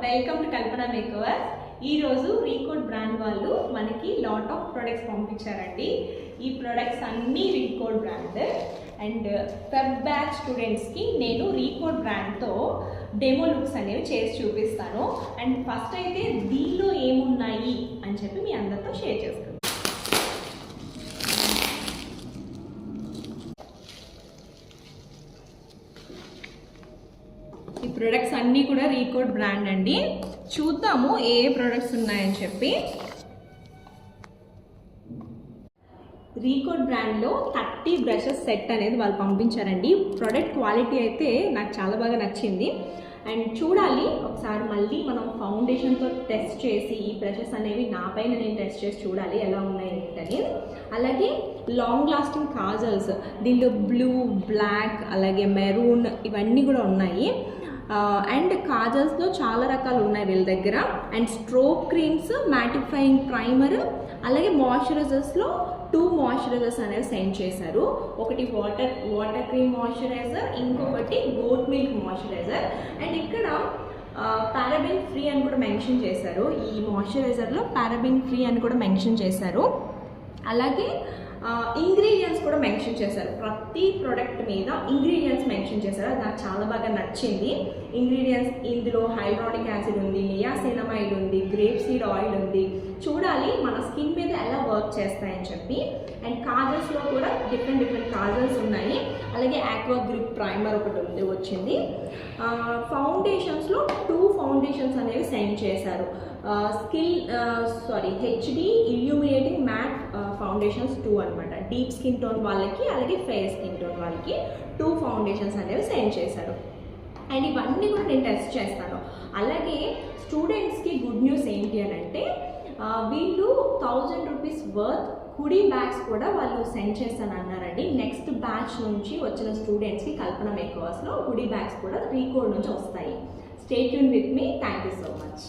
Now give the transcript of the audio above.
Welcome to Kalpana makeovers. ఈ రోజు Recode brand వాళ్ళు మనకి లాట్ ఆఫ్ ప్రొడక్ట్స్ పంపించారండి. ఈ ప్రొడక్ట్స్ అన్నీ Recode brand and Feb batch స్టూడెంట్స్కి నేను రీకోడ్ బ్రాండ్తో డెమో లుక్స్ అనేవి చేసి చూపిస్తాను. అండ్ ఫస్ట్ అయితే దీనిలో ఏమున్నాయి అని చెప్పి మీ అందరితో షేర్ చేసుకుంటాను. ఈ ప్రొడక్ట్స్ అన్నీ కూడా రీకోడ్ బ్రాండ్ అండి. చూద్దాము ఏ ప్రొడక్ట్స్ ఉన్నాయని చెప్పి. రీకోడ్ బ్రాండ్లో 30 బ్రషెస్ సెట్ అనేది వాళ్ళు పంపించారండి. ప్రొడక్ట్ క్వాలిటీ అయితే నాకు చాలా బాగా నచ్చింది. అండ్ చూడాలి ఒకసారి మళ్ళీ మనం ఫౌండేషన్తో టెస్ట్ చేసి ఈ బ్రషెస్ అనేవి నా పైన నేను టెస్ట్ చేసి చూడాలి ఎలా ఉన్నాయి ఏంటని. అలాగే లాంగ్ లాస్టింగ్ కాజల్స్ దీనిలో బ్లూ, బ్లాక్, అలాగే మెరూన్ ఇవన్నీ కూడా ఉన్నాయి. అండ్ కాజల్స్లో చాలా రకాలు ఉన్నాయి వీళ్ళ దగ్గర. And stroke creams, mattifying primer, అలాగే మాయిశ్చరైజర్స్లో 2 మాయిశ్చరైజర్స్ అనేవి సెండ్ చేశారు. ఒకటి వాటర్ క్రీమ్ మాయిశ్చరైజర్, ఇంకొకటి గోట్ మిల్క్ మాయిశ్చరైజర్. అండ్ ఇక్కడ పారాబెన్ ఫ్రీ అని కూడా మెన్షన్ చేశారు. ఈ మాయిశ్చరైజర్లో పారాబెన్ ఫ్రీ అని కూడా మెన్షన్ చేశారు. అలాగే ఇంగ్రీడియంట్స్ కూడా మెన్షన్ చేశారు. ప్రతి ప్రోడక్ట్ మీద ఇంగ్రీడియంట్స్ మెన్షన్ చేశారు. అది నాకు చాలా బాగా నచ్చింది. ఇంగ్రీడియంట్స్ ఇందులో హైడ్రానిక్ యాసిడ్ ఉంది, నియాసినమైడ్ ఉంది, గ్రేప్ సీడ్ ఆయిల్ ఉంది. చూడాలి మన స్కిన్ మీద ఎలా వర్క్ చేస్తాయని చెప్పి. అండ్ కాజల్స్లో కూడా డిఫరెంట్ కాజల్స్ ఉన్నాయి. అలాగే ఆక్వా గ్రిప్ ప్రైమర్ ఒకటి వచ్చింది. ఫౌండేషన్స్లో 2 ఫౌండేషన్స్ అనేవి సెండ్ చేశారు. హెచ్డి ఇల్యూమినేటింగ్ మ్యాట్ ఫౌండేషన్స్ 2 అనమాట. డీప్ స్కిన్ టోన్ వాళ్ళకి, అలాగే ఫెయిర్ స్కిన్ టోన్ వాళ్ళకి 2 ఫౌండేషన్స్ అనేవి సెండ్ చేశారు. అండ్ ఇవన్నీ కూడా నేను టెస్ట్ చేస్తాను. అలాగే స్టూడెంట్స్కి గుడ్ న్యూస్ ఏంటి అని అంటే వీళ్ళు 1000 రూపీస్ వర్త్ హుడీ బ్యాగ్స్ కూడా వాళ్ళు సెండ్ చేస్తాను అన్నారండి. నెక్స్ట్ బ్యాచ్ నుంచి వచ్చిన స్టూడెంట్స్కి కల్పన మేకవర్స్లో హుడీ బ్యాగ్స్ కూడా రీకోడ్ నుంచి వస్తాయి. Stay tune with me. Thank you so much.